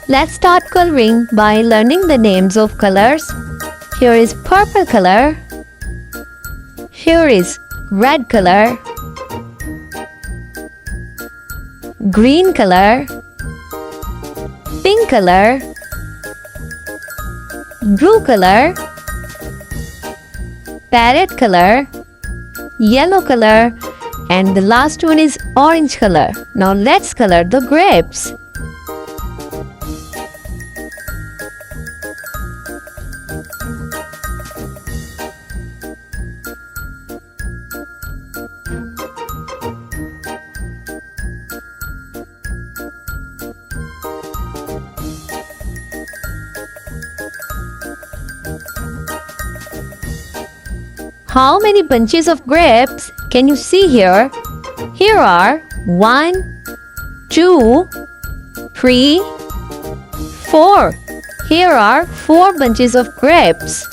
Let's start coloring by learning the names of colors. Here is purple color. Here is red color. Green color. Pink color. Blue color. Parrot color. Yellow color. And the last one is orange color. Now let's color the grapes. How many bunches of grapes can you see here? Here are 1, 2, 3, 4. Here are 4 bunches of grapes.